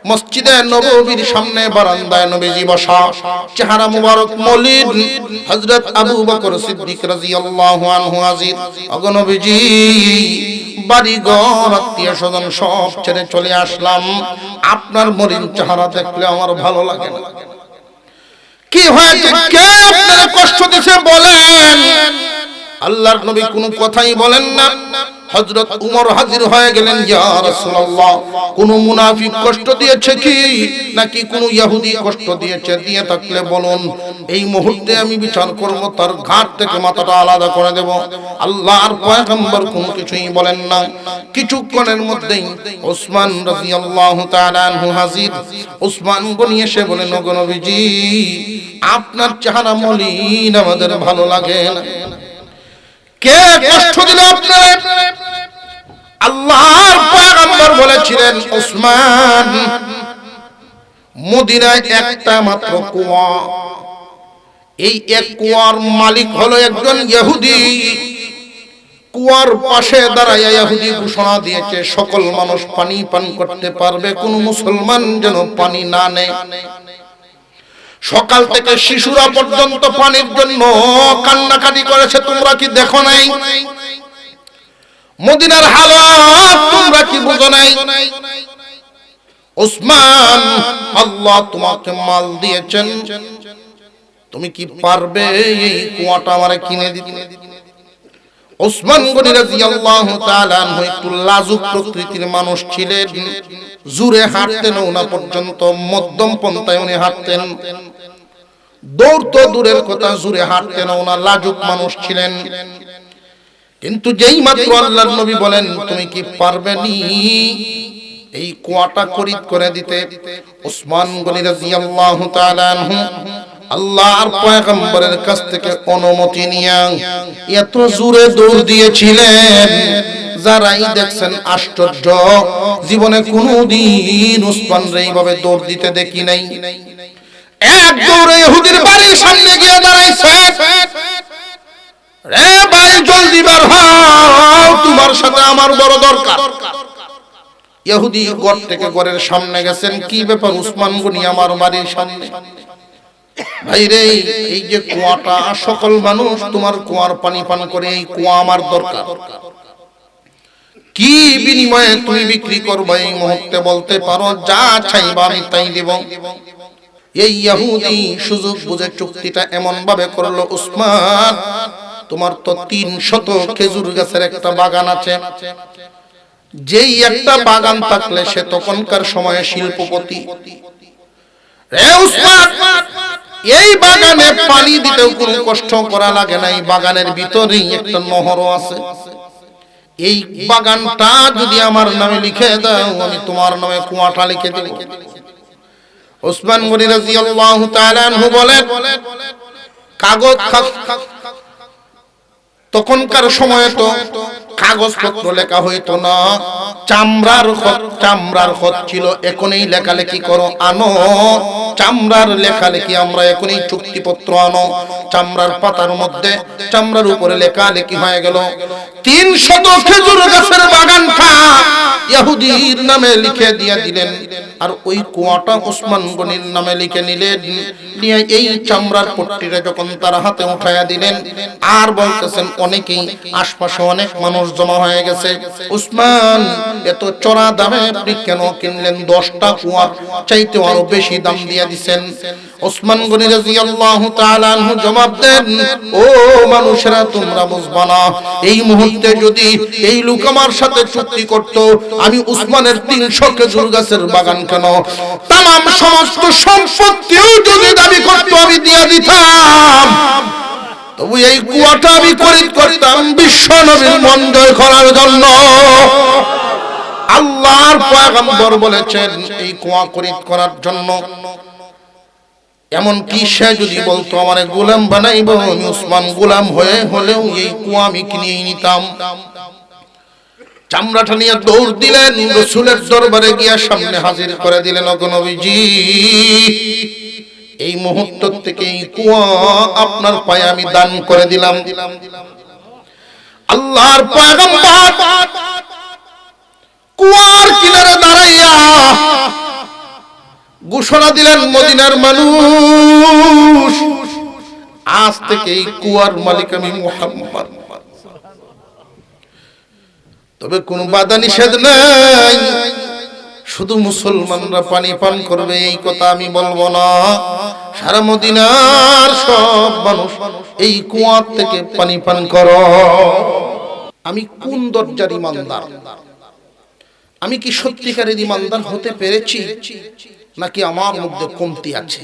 মসজিদে নববীর সামনে বারান্দায় নবীজি বসা, চেহারা মুবারক মলিন। হযরত আবু বকর সিদ্দিক রাদিয়াল্লাহু আনহু হাজির। ওগো নবীজি, বাড়ি ঘর আত্মীয় স্বজন সব ছেড়ে চলে আসলাম, আপনার মলিন চেহারা দেখলে আমার ভালো লাগে না। কি হয়েছে, কে আপনার কষ্ট দিয়েছে বলেন। আল্লাহর নবী কোনো কথাই বলেন না। হযরত উমর হাজির হয়ে গেলেন, ইয়া রাসূলুল্লাহ, কোন মুনাফিক কষ্ট দিয়েছে কি, নাকি কোন ইহুদি কষ্ট দিয়েছে? দিয়ে থাকলে বলুন, এই মুহূর্তে আমি বিচার করব, তার ঘাট থেকে মাথাটা আলাদা করে দেব। আল্লাহর পয়গম্বর কোনো কিছুই বলেন না। কিছুক্ষণের মধ্যেই ওসমান রাদিয়াল্লাহু তাআলা আনহু হাজির। ওসমান গনি এসে বলেন, ওগো নবীজি, আপনার চেহারা মলিন, আমাদের ভালো লাগে না। কে কষ্ট দিল আপনার? আল্লাহর পয়গম্বর বলেছিলেন, ওসমান, মদিনায় একটা মাত্র কুয়া, এই এক কুয়ার মালিক হলো একজন ইহুদি। কুয়ার পাশে দাঁড়ায় ইহুদি ঘোষণা দিয়েছে, সকল মানুষ পানি পান করতে পারবে, কোন মুসলমান যেন পানি না নেয়। সকাল থেকে শিশুরা পর্যন্ত পানির জন্য কান্নাকাটি করেছে, তোমরা কি দেখো নাই? মদিনার হালাত তোমরা কি বুঝো নাই? ওসমান, আল্লাহ তোমাকে মাল দিয়েছেন, তুমি কি পারবে এই কুয়াটা আমারে কিনে দিতে? ওসমান গনি রাদিয়াল্লাহু তাআলা আনহু একটু লাজুক প্রকৃতির মানুষ ছিলেন। জোরে হাঁটতেন না, পর্যন্ত মধ্যম পন্থায় উনি হাঁটতেন। দৌড় তো দূরের কথা, জোরে হাঁটতেন না, লাজুক মানুষ ছিলেন। কিন্তু যেই মাত্র আল্লাহর নবী বলেন, তুমি কি পারবে নি এই কুয়াটা খরিদ করে দিতে, ওসমান গনি রাদিয়াল্লাহু তাআলা আনহু আল্লাহর পয়গম্বরের কাছ থেকে অনুমতি নিয়ে এত জোরে দৌড় দিয়েছিলেন, যারাই দেখছেন আশ্চর্য। জীবনে কোনোদিন ওসমানরে এইভাবে দৌড় দিতে দেখি নাই। এক দৌড়ে ইহুদির বাড়ির সামনে গিয়ে দাঁড়াইছে, রে ভাই জলদি বের হও, তোমার সাথে আমার বড় দরকার। ইহুদি ঘর থেকে ঘরের সামনে গেছেন, কি ব্যাপার ওসমান গনি আমার বাড়ির সামনে? ভাই রে, এই যে কুয়াটা, সকল মানুষ তোমার কুয়ার পানি পান করে, এই কুয়া আমার দরকার। কি বিনিময়ে তুমি বিক্রি করবে এই মুহূর্তে বলতে পারো, যা চাইবা আমি তাই দেব। এই ইহুদি সুযোগ বুঝে চুক্তিটা এমন ভাবে করলো, ওসমান, তোমার তো 300 খেজুর গাছের একটা বাগান আছে, যেই একটা বাগান থাকলে সে তখনকার সময়ে শিল্পপতি। রে ওসমান, এই বাগানে পানি দিতেও কোনো কষ্ট করা লাগে না, এই বাগানের ভিতরেই একটা নহরও আছে। এই বাগানটা যদি আমার নামে লিখে দাও, আমি তোমার নামে কুয়াটা লিখে দেব। ওসমান গনি রাদিয়াল্লাহু তাআলা আনহু বলেন, কাগজ, তখনকার সময়ে তো কাগজপত্র লেখা হইতো না, চামড়ার খত ছিল। এখনই লেখালেখি করো, আনো চামড়ার লেখালেখি, আমরা এখনই চুক্তিপত্র আনো। চামড়ার পাতার মধ্যে চামড়ার উপরে লেখালেখি হয়ে গেল। 300 খেজুর গাছের বাগানটা ইহুদির নামে লিখে দিয়ে দিলেন, আর ওই কুয়াটা ওসমান গনির নামে লিখে নিলেন। নিয়ে এই চামড়ার পট্টিটা যখন তার হাতে উঠাইয়া দিলেন, আর বলতেছেন, অনেকেই আশপাশে অনেক মানুষ জমা হয়ে গেছে, ওসমান, এত চড়া দামে আপনি কেন কিনলেন? 10টা কুয়া চাইতে আরো বেশি দাম দিয়ে দিবেন। ওসমান গনি রাদিয়াল্লাহু তাআলা আনহু জবাব দেন, ও মানুষেরা, তোমরা বুঝবা না, এই মুহূর্তে যদি এই লোক আমার সাথে চুক্তি করত, আমি ওসমানের 300 খেজুর গাছের বাগান কেন, তামাম সমস্ত সম্পত্তিও যদি দাবি করত, আমি দিয়ে দিতাম। তবু এই কুয়াটা আমি খরিদ করতাম বিশ্ব নবীর মন জয় করার জন্য। আল্লাহর পয়গম্বর বলেছেন, এই কুয়া খরিদ করার জন্য। এমন কি সে যদি বলতো আমারে গোলাম বানাইব, আমি ওসমান গোলাম হয়ে হলেও এই কুয়া আমি কিনে নিতাম। চামড়াটা নিয়ে দৌড় দিলেন, রাসূলের দরবারে গিয়া সামনে হাজির করে দিলেন, ওগো নবীজি, এই মুহূর্ত থেকে এই কুয়া আপনার পায়ে আমি দান করে দিলাম। আল্লাহর পয়গম্বর কুয়ার কিনারে দাঁড়াইয়া ঘোষণা দিলেন মদিনার মানুষ, আজ থেকে এই কুয়ার মালিক আমি মুহাম্মদ। তবে কোনো বাধা নিষেধ নাই, শুধু মুসলমানরা পানি পান করবে এই কথা আমি বলবো না। সারা মদিনার সব মানুষ এই কুয়া থেকে পানি পান করো। আমি কোন দরজার ইমানদার? আমি কি সত্যিকারের ইমানদার হতে পেরেছি, নাকি আমার মধ্যে কমতি আছে?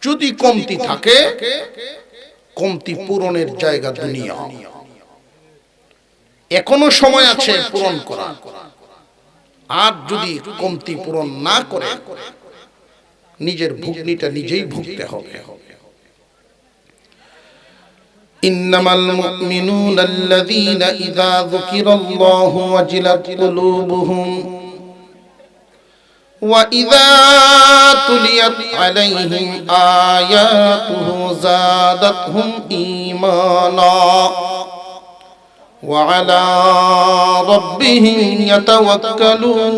যদি কমতি থাকে, কমতি পূরণের জায়গা দুনিয়া, এখনো সময় আছে পূরণ করা। আর যদি কমতি পূরণ না করে, নিজের ভুগনিটা নিজেই ভুগতে হবে। ইন্নামাল মুমিনুনা আল্লাযীনা ইযা যুকিরাল্লাহু ওয়াজিলাত কুলুবুহুম ওয়া ইযা তুলিয়াত আলাইহিম আয়াতুহু যাদাতহুম ঈমানা ওয়া আলা রাব্বিহিম ইয়াতাওয়াক্কালুন।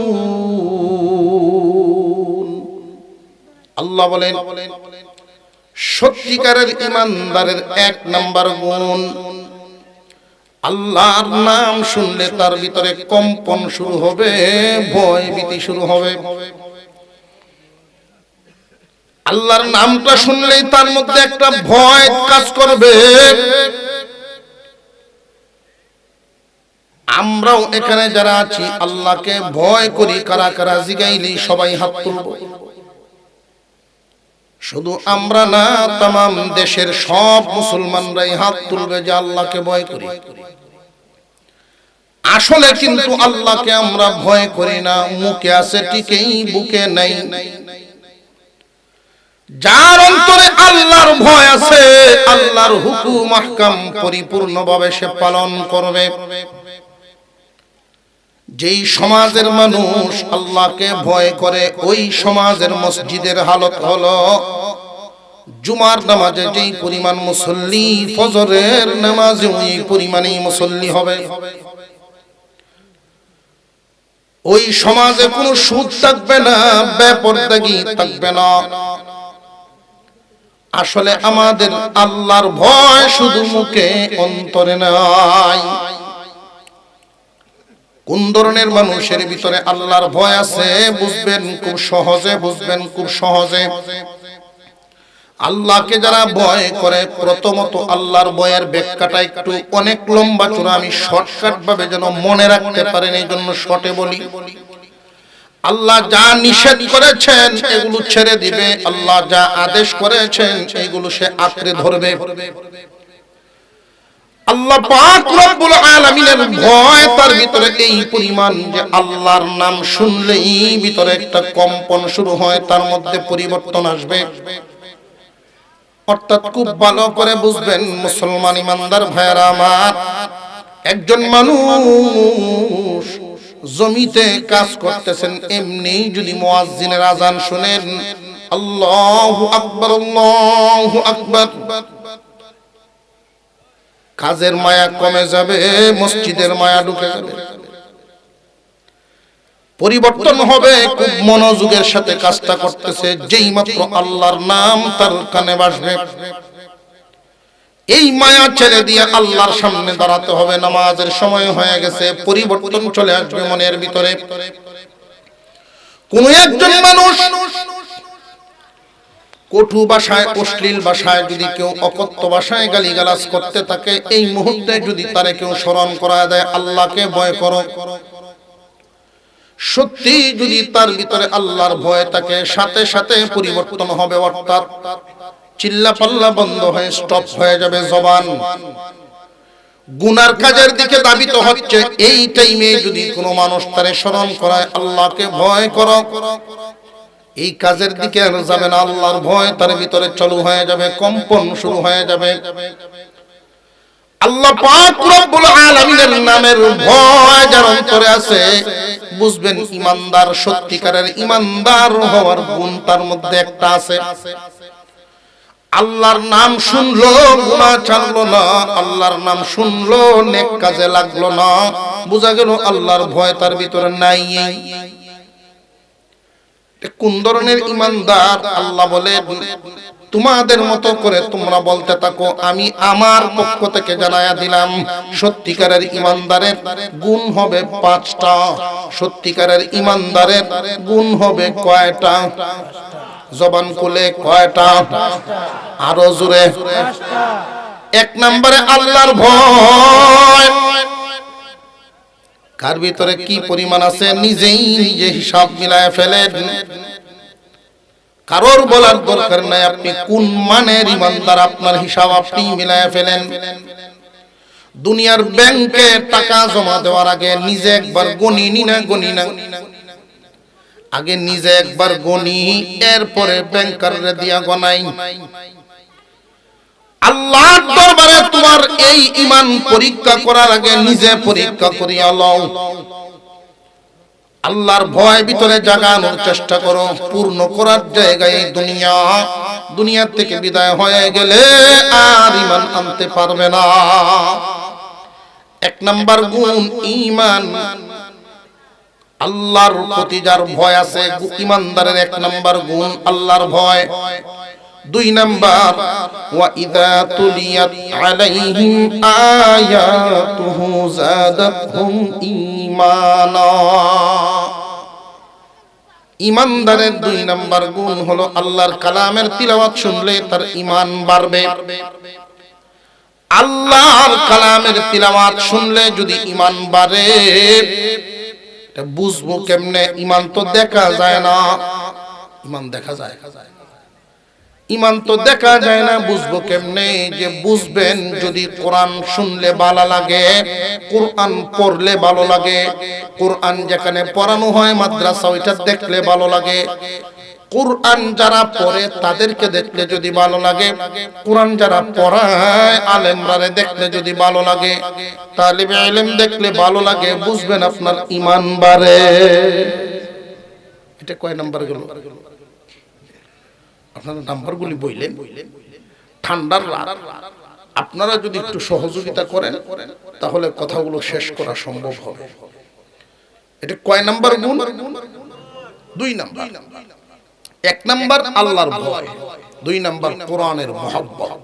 আল্লাহ বলেন, সত্যিকারের ইমানদারের এক নাম্বার গুণ, আল্লাহর নাম শুনলে তার ভিতরে কম্পন শুরু হবে, ভয় ভীতি শুরু হবে। আল্লাহর নামটা শুনলেই তার মধ্যে একটা ভয় কাজ করবে। আমরাও এখানে যারা আছি আল্লাহকে ভয় করি কারা কারা জিগাইলি সবাই হাত তুলব। শুধু আমরা না, তামাম দেশের সব মুসলমানরাই হাত তুলবে যে আল্লাহকে ভয় করি। আসলে কিন্তু আল্লাহকে আমরা ভয় করি না, মুখে আছে ঠিকই, বুকে নাই। যার অন্তরে আল্লাহর ভয় আছে, আল্লাহর হুকুম আহকাম পরিপূর্ণভাবে সে পালন করবে। যেই সমাজের মানুষ আল্লাহকে ভয় করে, ওই সমাজের মসজিদের হালত হলো, জুমার নামাজে যেই পরিমাণ মুসল্লি, ফজরের নামাজে ওই পরিমাণই মুসল্লি হবে। ওই সমাজে কোনো সুদ থাকবে না, বেপরদাগি থাকবে না। আসলে আমাদের আল্লাহর ভয় শুধু মুখে, অন্তরে নাই। কোন ধরনের মানুষের ভিতরে আল্লাহর ভয় আছে বুঝবেন খুব সহজে, বুঝবেন খুব সহজে। আল্লাহকে যারা ভয় করে, প্রথমত আল্লাহর ভয়ের ব্যাখ্যাটা একটু অনেক লম্বা চূড়া, আমি শর্টকাট ভাবে যেন মনে রাখতে পারেন এই জন্য শর্টে বলি। আল্লাহ যা নিষেধ করেছেন এগুলো ছেড়ে দিবে, আল্লাহ যা আদেশ করেছেন এগুলো সে আঁকড়ে ধরবে। আল্লাহ পাক রব্বুল আলামিনের ভয় তার ভিতরে এই পরিমাণ যে আল্লাহর নাম শুনলেই ভিতরে একটা কম্পন শুরু হয়, তার মধ্যে পরিবর্তন আসবে। অর্থাৎ খুব ভালো করে বুঝবেন মুসলমান ইমানদার ভাইয়েরা আমার, একজন মানুষ জমিতে কাজ করতেছেন, এমনি যদি মুয়াজ্জিনের আযান শুনেন আল্লাহু আকবার আল্লাহু আকবার, কাজের মায়া কমে যাবে, মসজিদের মায়া ঢুকে যাবে, পরিবর্তন হবে। খুব মনোযোগের সাথে কাজটা করতেছে, যেই মাত্র আল্লাহর নাম তার কানে বাজবে, এই মায়া ছেড়ে দিয়ে আল্লাহর সামনে দাঁড়াতে হবে। নামাজের সময় হয়ে গেছে, পরিবর্তন চলে আসবে মনের ভিতরে। কোন একজন মানুষ কটু ভাষায়, অশ্লীল ভাষায় যদি কেউ অকথ্য ভাষায় গালিগালাজ করতে থাকে, এই মুহূর্তে যদি তারে কেউ স্মরণ করায় দেয় আল্লাহকে ভয় করো, সত্যি যদি তার ভিতরে আল্লাহর ভয় থাকে, সাথে সাথে পরিবর্তন হবে। অর্থাৎ চিল্লা পাল্লা বন্ধ হয়ে স্টপ হয়ে যাবে জবান। গুনার কাজের দিকে দাবিত হচ্ছে, এই টাইমে যদি কোনো মানুষ তারে স্মরণ করায় আল্লাহকে ভয় করো, এই কাজের দিকে আর যাবে না, আল্লাহর ভয় তার ভিতরে চালু হয়ে যাবে, কম্পন শুরু হয়ে যাবে। আল্লাহ পাক রব্বুল আলামিনের নামের ভয় যার অন্তরে আছে, বুঝবেন ইমানদার, সত্যিকারের ইমানদার হওয়ার গুণ তার মধ্যে একটা আছে। আল্লাহর নাম শুনলো, গুনাহ ছাড়লো না, আল্লাহর নাম শুনলো, নেক কাজে লাগলো না, বোঝা গেল আল্লাহর ভয় তার ভিতরে নাই। কোন ধরনের ইমানদার? আল্লাহ বলেন তোমাদের মতো করে তোমরা বলতে থাকো, আমি আমার পক্ষ থেকে জানায়া দিলাম সত্যিকারের ইমানদারের গুণ হবে 5টা। সত্যিকারের ইমানদারের গুণ হবে কয়টা? জবান খুলে কয়টা? আরো জোরে। 1 নম্বরে আল্লাহর ভয়। কার ভিতরে কি পরিমাণ আছে নিজেই নিজে হিসাব মিলায় ফেলেন। কারোর বলার দরকার নাই আপনি কোন মানের ইমানদার, আপনার হিসাব আপনি মিলায় ফেলেন। দুনিয়ার ব্যাংকে টাকা জমা দেওয়ার আগে নিজে একবার গণি না আগে নিজে একবার গণি, এরপরে ব্যাংকাররে দিয়া গণাই। আল্লাহর দরবারে তোমার এই ঈমান পরীক্ষা করার আগে নিজে পরীক্ষা করিয়া লও। আল্লাহর ভয় ভিতরে জাগানোর চেষ্টা করো। পূর্ণ করার জায়গায় দুনিয়া থেকে বিদায় হয়ে গেলে আর ঈমান আনতে পারবে না। 1 নাম্বার গুণ ঈমান। আল্লাহর প্রতি যার ভয় আছে, ঈমানদারের 1 নাম্বার গুণ আল্লাহর ভয়। 2 নাম্বার ওয়া ইযা তুলিয়াত আলাইহিম আয়াতুহু যাদাতহুম ঈমানা। ঈমানদারের 2 নাম্বার গুণ হলো আল্লাহর কালামের তিলাওয়াত শুনলে তার ঈমান বাড়বে। আল্লাহর কালামের তিলাওয়াত শুনলে যদি ঈমান বাড়ে, এটা বুঝবো কেমনে? ঈমান তো দেখা যায় না। ঈমান দেখা যায়? ঈমান তো দেখা যায় না, বুঝবো কেমনে? যে বুঝবেন যদি কোরআন শুনলে ভালো লাগে, কোরআন পড়লে ভালো লাগে, কোরআন যেখানে পড়ানো হয় মাদ্রাসা ওইটা দেখলে ভালো লাগে, কোরআন যারা পড়ে তাদেরকে দেখলে যদি ভালো লাগে, কোরআন যারা পড়ায় আলেমরারে দেখলে যদি ভালো লাগে, তালিবে ইলম দেখলে ভালো লাগে, বুঝবেন আপনার ঈমান বাড়ে। এটা কয় নাম্বার গেল? আপনারা নাম্বারগুলি বললেন। ঠান্ডার রাত, আপনারা যদি একটু সহযোগিতা করেন তাহলে কথাগুলো শেষ করা সম্ভব হবে। এটা কয় নাম্বার গুণ? 2 নাম্বার। 1 নাম্বার আল্লাহর ভয়, 2 নাম্বার কোরআনের মহব্বত।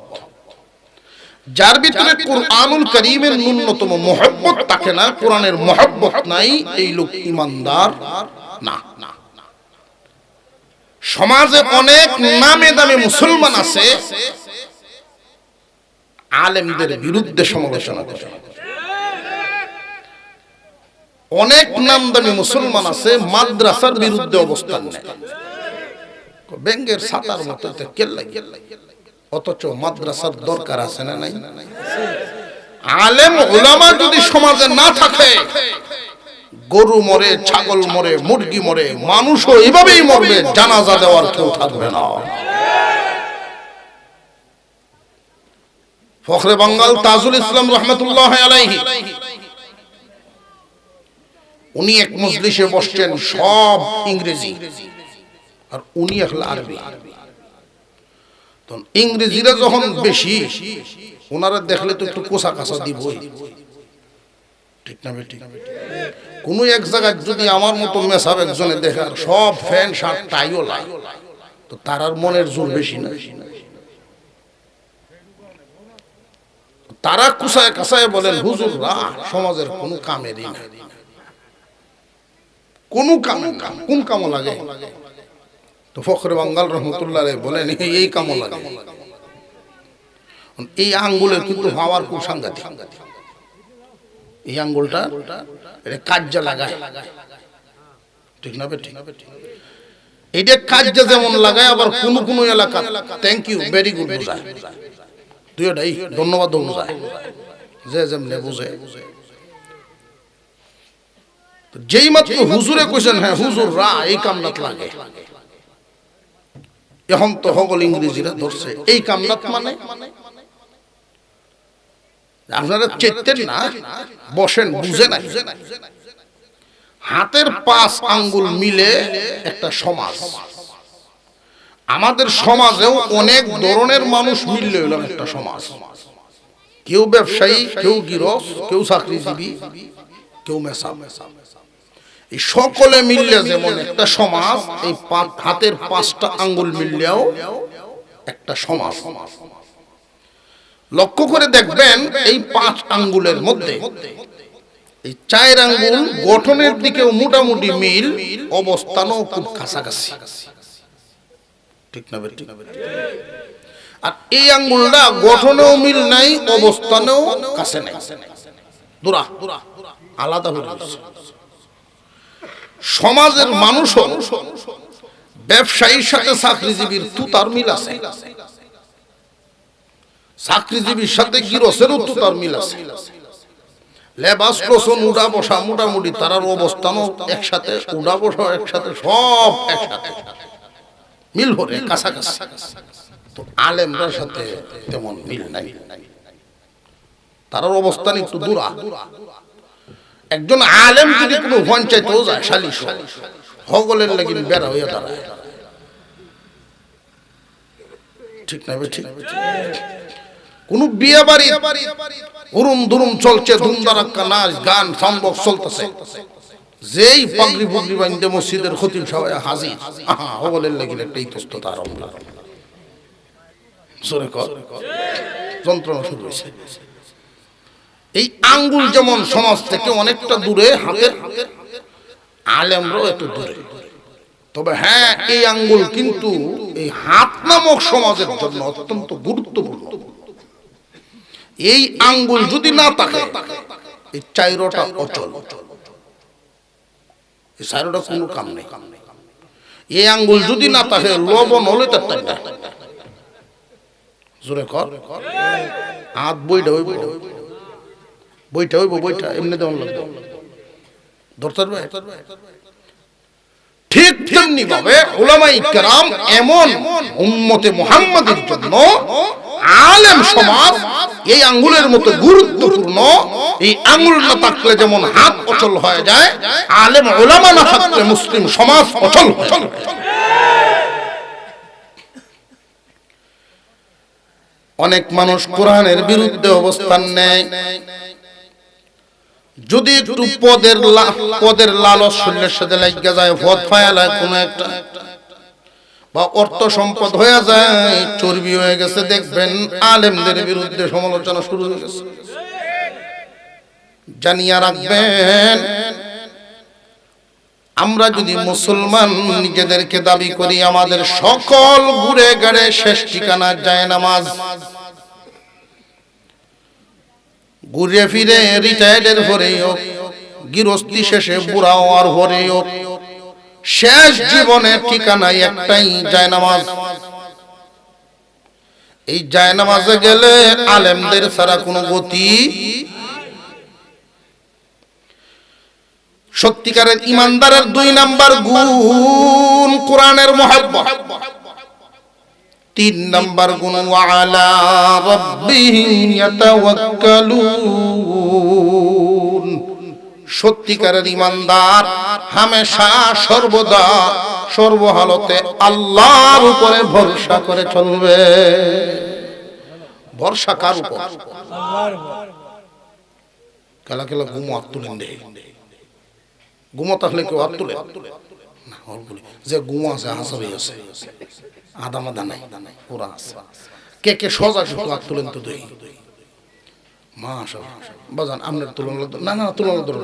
যার ভিতরে কোরআনুল কারীমের ন্যূনতম মহব্বত থাকে না, কোরআনের মহব্বত নাই, এই লোক ঈমানদার না। সমাজে অনেক নামে দামে মুসলমান আছে, আলেমদের বিরুদ্ধে সমালোচনা করে। অনেক নামদামি মুসলমান আছে, মাদ্রাসার বিরুদ্ধে অবস্থান নেয়। ব্যাঙের ছাতার মতো কেল্লাই, অথচ মাদ্রাসার দরকার আছে না নাই? আলেম উলামা যদি সমাজে না থাকে, গরু মরে, ছাগল মরে, মুরগি মরে, মানুষও এভাবেই মরবে, জানাজা দেওয়ার কেউ থাকবে না। ফখরে বাঙ্গাল তাজুল ইসলাম রহমতুল্লাহ আলাইহি, উনি এক মজলিসে বসছেন, সব ইংরেজি আর উনি হল আরবি। তো ইংরেজিরা যখন বেশি, ওনারা দেখলে তো একটু কোসা কাসা দিবই, ঠিক না বেটি? কোন এক জায়গায় যদি আমার মতো মেসাব একজনে দেখে আর সব ফ্যান শার্ট টাইও লাই, তো তার আর মনের জোর বেশি না? তারা কুসায় কাসায় বলেন, হুজুররা সমাজের কোন কামেরই না, কোন কোন কামও লাগে? তো ফখরে বাঙ্গাল রহমতুল্লাহ বলেন এই কামও লাগে। এই আঙ্গুলের কিন্তু হওয়ার খুব সাংঘাতিক। এই আঙ্গুলটা এটা কাজ্জা লাগায়, ঠিক না বেটি? এটা কাজ্জা যেমন লাগায়, আবার কোন কোন এলাকা থ্যাংক ইউ ভেরি গুড বোঝায়, দুইটাই ধন্যবাদ বোঝায়, যে যেমনে বুঝে। যেই মাত্র হুজুরে কইছেন হ্যাঁ হুজুররা এই কামনাত লাগে, এখন তো হগল ইংরেজিরা ধরছে এই কামনাত মানে। আপনারা চেতেন না, বসেন, বুঝে না। হাতের 5 আঙ্গুল মিলে একটা সমাজ। আমাদের সমাজেও অনেক ধরনের মানুষ মিললে হলো একটা সমাজ। কেউ ব্যবসায়ী, কেউ গৃহস্থ, কেউ চাকরিজীবী, কেউ মেসাব। এই সকলে মিললে যেমন একটা সমাজ, এই হাতের 5টা আঙ্গুল মিললেও একটা সমাজ। লক্ষ্য করে দেখবেন এই 5 আঙ্গুলের মধ্যে এই 4 আঙ্গুল গঠনের দিকেও মোটামুটি মিল, অবস্থানও খুব কাছাকাছি, ঠিক না বেঠিক? আর এই আঙ্গুলটা গঠনেও মিল নাই, অবস্থানেও কাছে নাই, দূরা আলাদা হয়ে গেছে। সমাজের মানুষও ব্যবসায়ীর সাথে চাকরিজীবীর তুতার মিল আছে, চাকরিজীবীর সাথে গিরসেরও তুতার মিল আছে। লেবাস কোসন উড়া বসা মোটামুটি তারার অবস্থানও একসাথে, উড়া বসা একসাথে, সব একসাথে মিল হরে কাছাকাছি। তো আলেমরার সাথে তেমন মিল নাই, তারার অবস্থান একটু দূরা। একজন আলেম যদি কোনো পঞ্চায়েতেও যায় সালিশ হগলের লাগি বেড়া হইয়া দাঁড়ায়, ঠিক না ঠিক? কোন বিয়ে বাড়ি উরুম দুরুম চলছে, ধুমধারাক্কা নাচ গান সম্ভব চলতেছে, যেই পাগড়ি পুগড়ি বান্ধে মসজিদের খতিব সবাই হাজির, হগলের লাগি একটা ইতস্ততা আরম্ভ, যন্ত্রণা শুরু হয়েছে। এই আঙ্গুল যেমন সমাজ থেকে অনেকটা দূরে, হাতের আলেমরাও একটু দূরে। তবে হ্যাঁ, এই আঙ্গুল কিন্তু এই হাত নামক সমাজের জন্য অত্যন্ত গুরুত্বপূর্ণ। এই আঙ্গুল যদি না থাকে, এই 4টা অচল, এই 4টা কোনো কাম নেই। এই আঙ্গুল যদি না থাকে, লবণ হলে তার জোরে কর হাত বইটা হইব, বইটা হইব, বইটা এমনি দেওয়ান লাগবে, ধরতে পারবে। ঠিক তেমনি ভাবে উলামায়ে কেরাম এমন উম্মতে মুহাম্মাদের জন্য আলেম সমাজ এই আঙ্গুলের মতো গুরুত্বপূর্ণ। এই আঙ্গুল না থাকলে যেমন হাত অচল হয়ে যায়, আলেম উলামা না থাকলে মুসলিম সমাজ অচল হয়ে যায়। অনেক মানুষ কোরআনের বিরুদ্ধে অবস্থান নেয়, যদি একটু পদের লালচ শরীরের সাথে লাগিয়ে যায়, ভদ ফায়ালায় কোনো একটা, বা অর্থ সম্পদ হয়ে যায়, চর্বি হয়ে গেছে, দেখবেন আলেমদের বিরুদ্ধে সমালোচনা শুরু হয়ে গেছে। জানিয়া রাখবেন, আমরা যদি মুসলমান নিজেদেরকে দাবি করি, আমাদের সকল ঘুরে গেড়ে শেষ ঠিকানা যায় নামাজ। ঘুরে ফিরে রিটায়ার্ডের পরেই হোক, গৃহস্থী শেষে বুড়া হওয়ার পরেই হোক, শেষ জীবনের ঠিকানায় একটাই, জায়নামাজ। এই জায়নামাজে গেলে আলেমদের ছাড়া কোনো গতি। সত্যিকারের ইমানদারের 2 নাম্বার গুণ কোরআনের মুহাব্বত, 3 নাম্বার গুণ ওয়ালা রাব্বিহিম ইয়াতাওয়াক্কালুন। সত্যিকারের ইমানদার হামেশা সর্বদা সর্বহালতে আল্লাহর উপরে ভরসা করে চলবে। ভরসা কার উপর? আল্লাহর উপর। কালা কালা ঘুমো হাত তুলেন দে, ঘুমো থাকলে কেউ হাত তুলে না, যে ঘুমো আছে হাসাবে আছে, আদা মাদা নাই, পুরা আছে। কে কে সজা শুধু হাত তুলেন তো দুই মাশাআল্লাহ বাজান, আপনার তুলনা না না তুলনা ধরো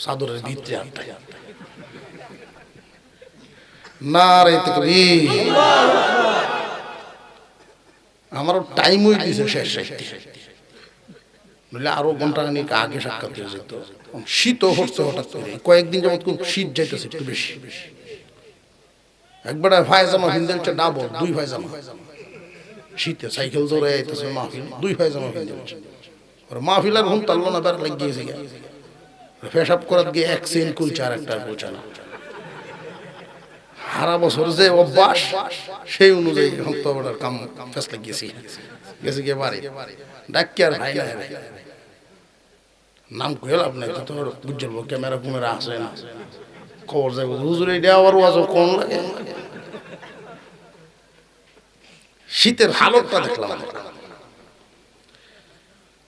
চাদরের ভিতরে হাতটা না রে তাকবীর। আমারও টাইম হয়ে গেছে শেষ, নইলে আরো ঘন্টা খানিক আগে সাক্ষাৎ হয়ে যেত। শীতও হচ্ছে হঠাৎ করে, কয়েকদিন যাবত খুব শীত যাইতেছে একটু বেশি। একবার ফায়জামা ভিন্দেলছে ডাবল, 2 ফায়জামা, শীতে সাইকেল ধরে আইতেছে মাহফিল, 2 ফায়জামা ভিন্দেলছে। মাহফিল আর ঘুম তাল্লো না, বের লাগিয়েছে পেশাব করার গিয়ে এক চেন কুলছে আর একটা কুলছে না। সারা বছর যে অভ্যাস, সেই অনুযায়ী এখন তো ওটার কাম ফেস লাগিয়েছি, গেছে গিয়ে বাড়ি ডাকি আর ভাই না নাম কয়ে লাভ নাই, তো তোর বুঝল ক্যামেরা কুমেরা আসে না, খবর যাবো হুজুর এটা আবার ওয়াজ কোন লাগে। শীতের হালতটা দেখলাম,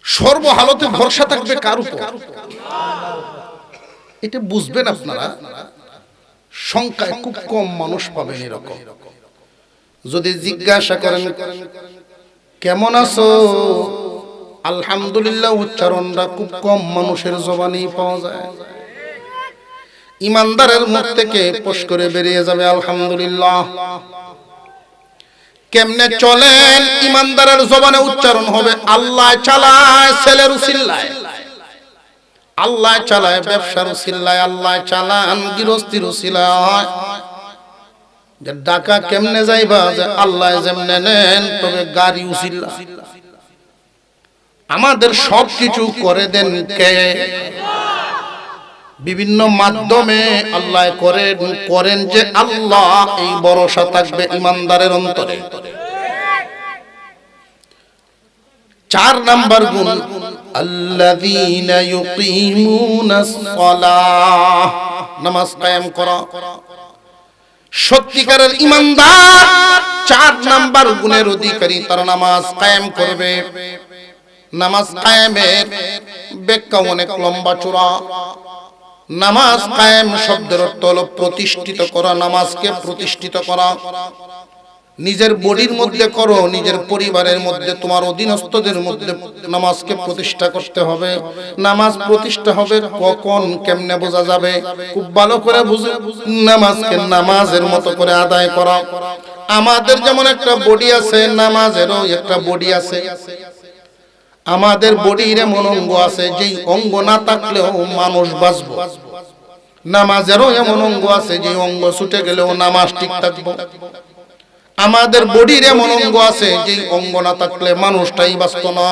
সর্বহালতে ভরসা থাকবে কার উপর? এটা বুঝবেন আপনারা, সংখ্যায় খুব কম মানুষ পাবেন এরকম। যদি জিজ্ঞাসা করেন কেমন আছো, আলহামদুলিল্লাহ উচ্চারণটা খুব কম মানুষের জবানেই পাওয়া যায়। ইমানদারের মুখ থেকে পোষ করে বেরিয়ে যাবে আলহামদুলিল্লাহ। কেমনে চলেন? ইমানদারের জবানে উচ্চারণ হবে আল্লাহ চালায় ছেলের উসিল্লায়, আল্লাহ চালায় ব্যবসার উসিল্লায়, আল্লাহ চালান গৃহস্থির উসিলায়। যে ঢাকা কেমনে যাইবা, যে আল্লাহ যেমনে নেন তবে গাড়ি উসিল্লা। আমাদের সবকিছু করে দেন কে? বিভিন্ন মাধ্যমে আল্লাহ করেন যে আল্লাহ, এই ভরসা থাকবে ইমানদারের অন্তরে। 4 নাম্বার গুণ আল্লাযীনা ইউকিমুনাস সালাহ, নামাজ কায়েম করা। সত্যিকারের ইমানদার 4 নাম্বার গুণের অধিকারী, তারা নামাজ কায়েম করবে। নামাজ কায়েমের ব্যাখ্যা অনেক লম্বা চূড়া। নামাজ কায়েম শব্দের অর্থ হলো প্রতিষ্ঠিত করা, নামাজকে প্রতিষ্ঠিত করা। নিজের বডির মধ্যে করো, নিজের পরিবারের মধ্যে, তোমার অধীনস্থদের মধ্যে নামাজকে প্রতিষ্ঠা করতে হবে। নামাজ প্রতিষ্ঠা হবে কখন, কেমনে বোঝা যাবে? খুব ভালো করে বুঝে নামাজকে নামাজের মতো করে আদায় করা। আমাদের যেমন একটা বডি আছে, নামাজেরও একটা বডি আছে। আমাদের বডির এমন অঙ্গ আছে যেই অঙ্গ না থাকলেও মানুষ বাঁচবে। নামাজেরও এমন অঙ্গ আছে যে অঙ্গ ছুটে গেলেও নামাজ ঠিক থাকবে। আমাদের বডির এমন অঙ্গ আছে যে অঙ্গ না থাকলে মানুষটাই বাঁচত না।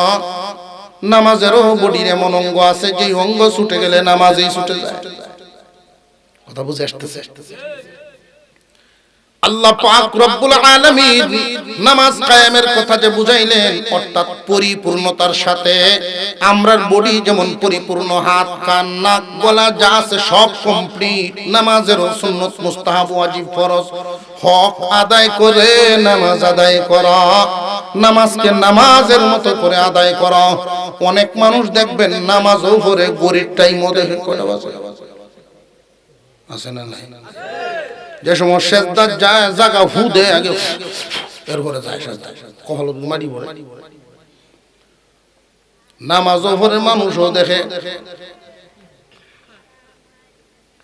নামাজেরও বডির এমন অঙ্গ আছে যে অঙ্গ ছুটে গেলে নামাজই ছুটে যায়। কথা বুঝে আসতেছে? আল্লাহ পাক রব্বুল আলামিন নামাজ কায়েমের কথা যে বুঝাইলেন, অর্থাৎ পরিপূর্ণতার সাথে আমরার বডি যেমন পরিপূর্ণ, হাত কান নাক গলা যা আছে সব কমপ্লিট। নামাজেরও সুন্নত মুস্তাহাব ওয়াজিব ফরজ হক আদায় করে নামাজ আদায় করা, নামাজকে নামাজের মতো করে আদায় করা। অনেক মানুষ দেখবেন নামাজও পড়ে গরিব টাইম মধ্যে করে আছে না নাই? যে সময় সেজদা যায় জায়গা ফু দেয় আগে, এরপরে যায় সেজদা, কপালত মারি পড়ে। নামাজও পড়ে মানুষও দেখে।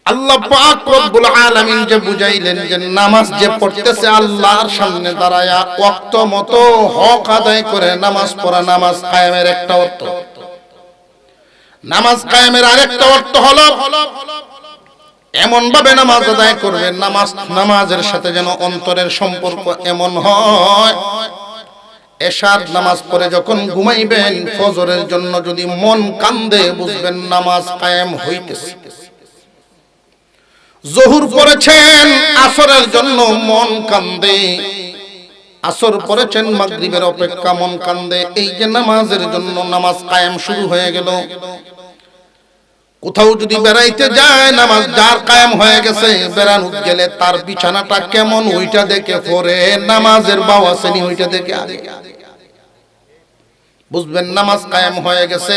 আল্লাহ পাক রব্বুল আলামিন যে বুঝাইলেন যে নামাজ যে পড়তেছে আল্লাহর সামনে দাঁড়ায়া ওয়াক্ত মতো হক আদায় করে নামাজ পড়া, নামাজ কায়েমের একটা অর্থ। নামাজ কায়েমের আরেকটা অর্থ হলো এমন ভাবে নামাজ আদায় করবেন, নামাজের সাথে যেন অন্তরের সম্পর্ক এমন হয়, এশার নামাজ পড়ে যখন ঘুমাইবেন, ফজরের জন্য যদি মন কান্দে, বুঝবেন নামাজ কায়েম হইতেছে। জোহর পড়েছেন, আসরের জন্য মন কান্দে, আসর পড়েছেন, মাগরিবের অপেক্ষা মন কান্দে, এই যে নামাজের জন্য নামাজ কায়েম শুরু হয়ে গেল। কোথাও যদি বেড়াইতে যায়, নামাজ যার কায়েম হয়ে গেছে, বেড়ানো গেলে তার বিছানাটা কেমন ওইটা দেখে পড়ে, নামাজের বাও আসেনি ওইটা দেখে আগে বুঝবেন নামাজ কায়েম হয়ে গেছে।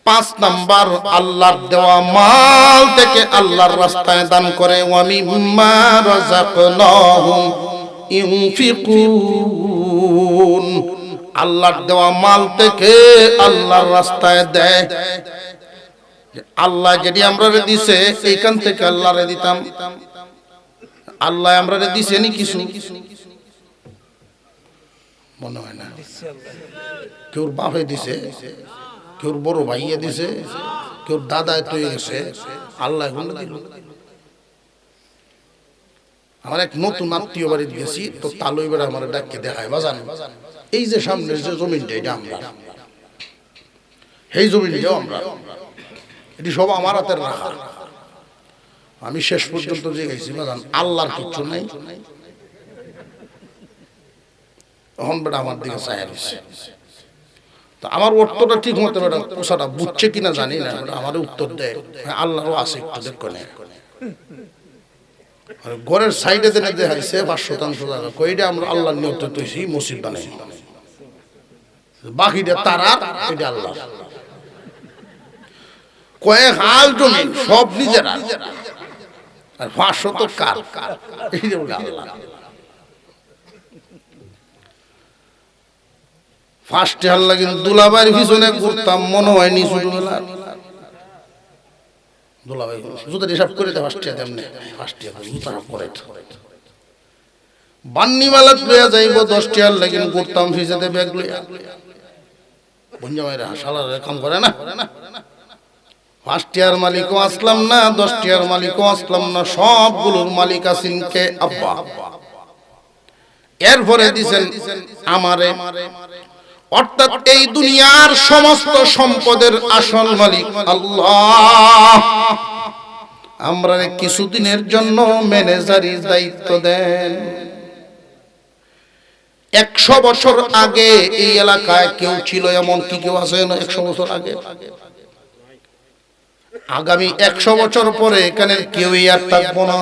5 নাম্বার, আল্লাহর দেওয়া মাল থেকে আল্লাহর রাস্তায় দান করে, ওয়া মিম্মা রাযাকনাহুম ইউনফিকুন। আল্লাহর দেওয়া মাল থেকে আল্লাহর রাস্তায় দেয়। আল্লাহ যেটি আমরা দিছে এইখান থেকে আল্লাহরে দিতাম। আল্লাহ আমরা দিছে নি কিছু মনে হয় না, কেউ বাপে দিছে, কেউ বড় ভাইয়ে দিছে, কেউ দাদায় তৈরি গেছে, আল্লাহ দিল। আমার এক নতুন আত্মীয় বাড়িতে গেছি, তো তালুই বেড়া আমার ডাককে দেখায়, বাজান এই যে সামনের যে জমিনটা, এটা আমরা, এই জমিনটাও আমরা, এটি সব আমার হাতের রাখা। আমি শেষ পর্যন্ত যে গেছি, বাজান আল্লাহর কিচ্ছু নাই। তখন বেটা আমার দিকে চায় রয়েছে। তো আমার অর্থটা ঠিক মতো বেটা পোষাটা বুঝছে কিনা জানি না, আমার উত্তর দেয় আল্লাহরও আছে একটু দেখো না। ঘরের সাইডে দেনে দেখাইছে 5% জায়গা, কইটা আমরা আল্লাহর নিয়ত তৈছি, মসজিদ বানাই, বাকিটা তার, এটা আল্লাহ। কয়েক হাল জমি সব নিজেরা, আর 500 তো কার। এই যে আল্লাহ ফার্স্টে আল্লাহ কিন্তু দুলাবাইয়ের পিছনে ঘুরতাম, মনে হয় নি ছোটবেলা দুলাবাই জুতার হিসাব করে দেয় ফার্স্টে তেমনি ফার্স্টে জুতারা পরে বান্নি মালা লইয়া যাইব 10 টাকার লাগিন ঘুরতাম ফিসেতে ব্যাগ লইয়া। বঞ্জামাইরা শালারে কাম করে না, 5 টাকার মালিকও আসলাম না, 10 টাকার মালিকও আসলাম না, সবগুলোর মালিক আছেন কে? আব্বা। এরপরে দিবেন আমারে, অর্থাৎ এই দুনিয়ার সমস্ত সম্পদের আসল মালিক আল্লাহ। আমরা কিছুদিনের জন্য ম্যানেজারি দায়িত্ব দেন। 100 বছর আগে এই এলাকায় কেউ ছিল এমন কি কেউ আছে না? 100 বছর আগে, আগামী 100 বছর পরে এখানে কেউই আর থাকবো না।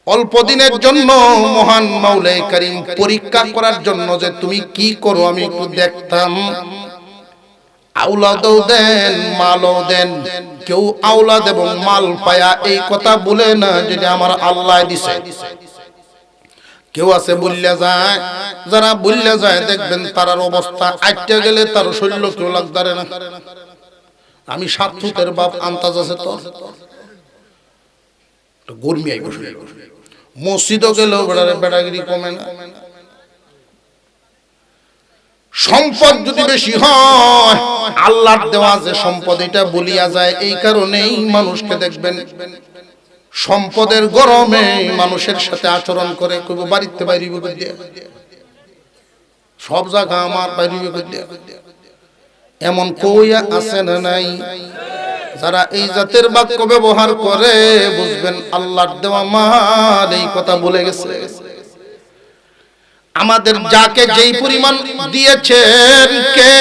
অল্প দিনের জন্য মহান মাওলাই কারীম পরীক্ষা করার জন্য যে তুমি কি করো আমি একটু দেখতাম। আওলাদও দেন, মালও দেন। কেউ আওলাদ এবং মাল পায়া এই কথা বলে না যেটা আমার আল্লাহ দিছে। কেউ আছে বললে যায়, যারা বললে যায় দেখবেন তার অবস্থা আটটা গেলে তার শরীর কেউ লাগদারে না। আমি 7 ফুটের বাপ, আন্তাজ আছে তো গরমি আইব। মসজিদও গেলেও বেড়াগিরি কমে না। সম্পদ যদি বেশি হয়, আল্লাহর দেওয়া যে সম্পদ এটা বলিয়া যায়। এই কারণেই মানুষকে দেখবেন সম্পদের গরমে মানুষের সাথে আচরণ করে, কইব বাড়িতে বাইরে দিয়ে সব জায়গা আমার বাইরে দিয়ে, এমন কইয়া আছে না নাই? যারা এই জাতের বাক্য ব্যবহার করে বুঝবেন আল্লাহর দেওয়া মাল এই কথা বলে গেছে। আমাদের যাকে যেই পরিমাণ দিয়েছেন কে?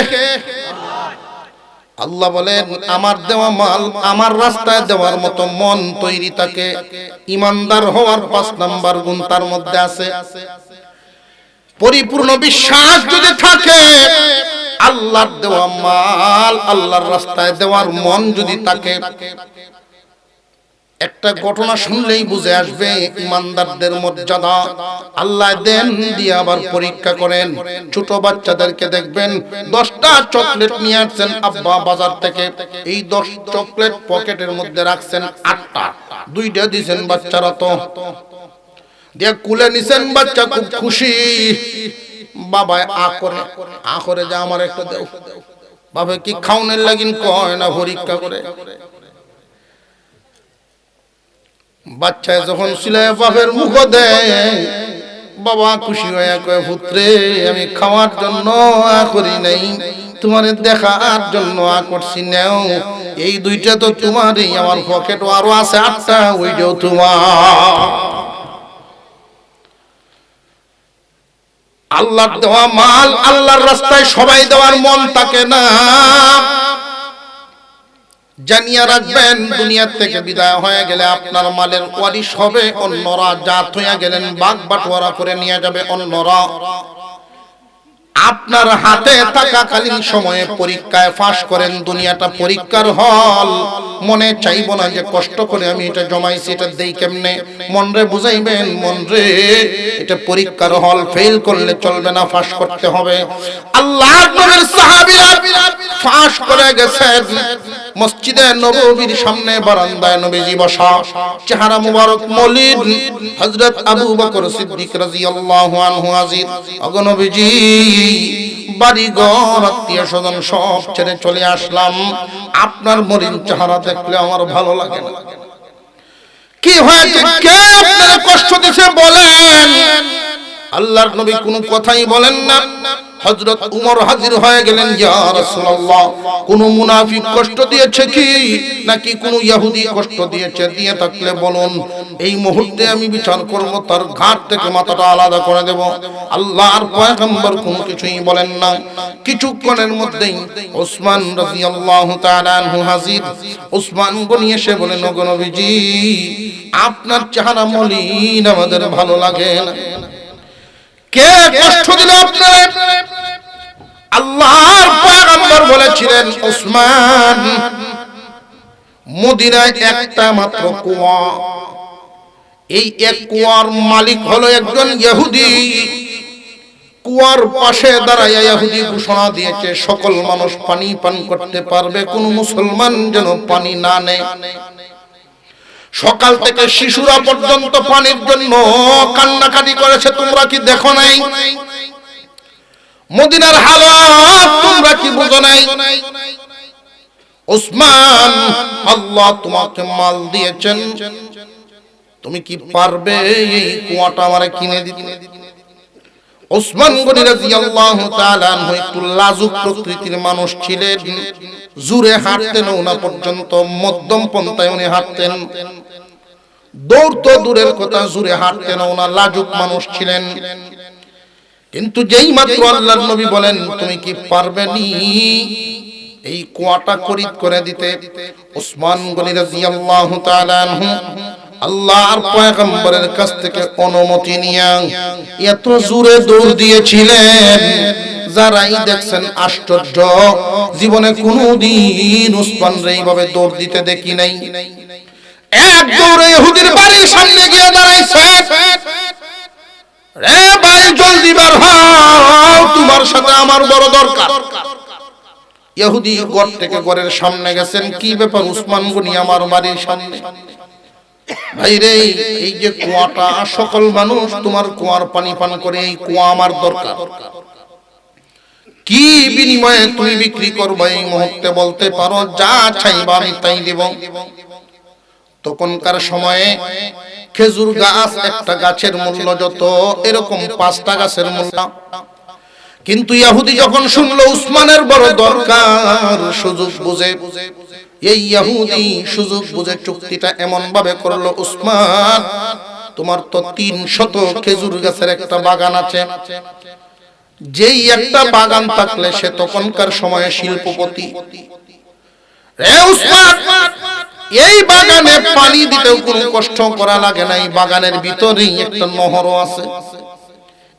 আল্লাহ বলেন আমার দেওয়া মাল আমার রাস্তায় দেওয়ার মতো মন তৈরি থাকে। ইমানদার হওয়ার 5 নাম্বার গুণ তার মধ্যে আছে। পরিপূর্ণ বিশ্বাস যদি থাকে, আল্লাহর দেওয়া মাল আল্লাহর রাস্তায় দেওয়ার মন যদি থাকে, একটা ঘটনা শুনলেই বুঝে আসবে ইমানদারদের মর্যাদা। আল্লাহ দেন দিয়ে আবার পরীক্ষা করেন। ছোট বাচ্চাদেরকে দেখবেন 10টা চকলেট নিয়ে আসছেন আব্বা বাজার থেকে, এই 10 চকলেট পকেটের মধ্যে রাখছেন 8টা, 2টা দিয়েছেন বাচ্চারা তো দিয়ে কুলে নিছেন। বাচ্চা খুব খুশি, বাবা আ করে যা আমার একটা দেও। বাবা কি খাওনের লাগিন কয় না পরীক্ষা করে। বাচ্চা যখন সিলায় বাপের মুখ দেয়, বাবা খুশি হয়ে কয় পুত্রে আমি খাওয়ার জন্য আ করি নাই, তোমার দেখার জন্য আ করছি। নাও এই 2টা তো তোমারই, আমার পকেট আরো আছে 8টা, ওইটাও তোমার। আল্লাহর দেওয়া মাল আল্লাহর রাস্তায় সবাই দেওয়ার মন থাকে না। জানিয়া রাখবেন দুনিয়া থেকে বিদায় হয়ে গেলে আপনার মালের ওয়ারিশ হবে অন্যরা। জাত হয়ে গেলেন ভাগ বাটোয়ারা করে নিয়ে যাবে অন্যরা। আপনার হাতে থাকাকালীন সময়ে পরীক্ষায় পাস করেন, দুনিয়াটা পরীক্ষার হল। মনে চাইবো না যে কষ্ট করে আমি এটা জমাইছি, এটা দেই কেমনে। মনরে বুঝাইবেন, মনরে এটা পরীক্ষার হল, ফেল করলে চলবে না, পাস করতে হবে। আল্লাহর নবীর সাহাবীরা পাস করে গেছেন। মসজিদে নববীর সামনে বারান্দায় নবীজি বসা, চেহারা মুবারক মলিন। হযরত আবু বকর সিদ্দিক রাদিয়াল্লাহু আনহু হাজির। ওগো নবীজি, বাড়ি ঘর আত্মীয় স্বজন সব ছেড়ে চলে আসলাম, আপনার মলিন চেহারা দেখলে আমার ভালো লাগে না। কি হয়েছে? কে আপনার কষ্ট দিয়েছে বলেন? আল্লাহর নবী কোনো কথাই বলেন না। হযরত উমর হাজির হয়ে গেলেন, ইয়া রাসূলুল্লাহ কোন মুনাফিক কষ্ট দিয়েছে কি, নাকি কোন ইহুদি কষ্ট দিয়েছে? দিয়ে থাকলে বলুন, এই মুহূর্তে আমি বিচার করব, তার ঘাট থেকে মাথাটা আলাদা করে দেব। আল্লাহর পয়গম্বর কোনো কিছুই বলেন না। কিছুক্ষণের মধ্যেই ওসমান রাদিয়াল্লাহু তাআলা আনহু হাজির। ওসমান গনি এসে বলেন, ওগো নবীজি, আপনার চেহারা মলিন, আমাদের ভালো লাগে না। কে কষ্ট দিল আপনার? আল্লাহর পয়গম্বর বলেছিলেন, উসমান, মদিনায় একটা মাত্র কুয়া, এই এক কুয়ার মালিক হলো একজন ইহুদি। কুয়ার পাশে দাঁড়াইয়া ইহুদি ঘোষণা দিয়েছে, সকল মানুষ পানি পান করতে পারবে, কোন মুসলমান যেন পানি না নেয়। সকাল থেকে শিশুরা পর্যন্ত পানির জন্য কান্নাকাটি করেছে, তোমরা কি দেখো নাই? মদিনার হালাত তোমরা কি বুঝো নাই? উসমান, আল্লাহ তোমাকে মাল দিয়েছেন, তুমি কি পারবে এই কুয়াটা আমারে কিনে দিতে? উসমান গনি রাদিয়াল্লাহু তাআলা আনহু একটু লাজুক প্রকৃতির মানুষ ছিলেন, জোরে হাঁটতেন না, পর্যন্ত মধ্যম পন্থায় উনি হাঁটতেন। দৌড় তো দূরের কথা, জোরে হাঁটতেন না, লাজুক মানুষ ছিলেন। কিন্তু যেই মাত্র আল্লাহর নবী বলেন, তুমি কি পারবে নি এই কুয়াটা খরিদ করে দিতে, উসমান গনি রাদিয়াল্লাহু তাআলা আনহু আল্লাহর পয়গম্বরের কাছ থেকে অনুমতি নিয়ে এত জোরে দৌড় দিয়েছিলেন, যারাই দেখছেন আশ্চর্য, জীবনে কোনোদিন উসমান রে এইভাবে দৌড় দিতে দেখি নাই। এক দৌড়ে ইহুদির বাড়ির সামনে গিয়ে দাঁড়াইছে, রে ভাই জলদি বের হও, তোমার সাথে আমার বড় দরকার। ইহুদি ঘর থেকে ঘরের সামনে গেছেন, কি ব্যাপার উসমান গনি আমার বাড়ির সামনে? ভাইরে, এই যে কুয়াটা, সকল মানুষ তোমার কুয়ার পানি পান করে, এই কুয়া আমার দরকার, কি বিনিময়ে তুমি বিক্রি করবে এই মুহূর্তে বলতে পারো, যা চাইবা আমি তাই দেব। তখনকার সময়ে খেজুর গাছ, একটা গাছের মূল্য যত, এরকম 5টা গাছের মূল্য। কিন্তু ইহুদি যখন শুনলো উসমানের বড় দরকার, সুযোগ বুঝে এই ইহুদি সুযোগ বুঝে চুক্তিটা এমন ভাবে করলো, উসমান, তোমার তো 300 খেজুর গাছের একটা বাগান আছে, যেই একটা বাগান থাকলে সে তখনকার সময়ে শিল্পপতি। রে উসমান, এই বাগানে পানি দিতেও কোনো কষ্ট করা লাগে না, এই বাগানের ভিতরেই একটা নহরও আছে,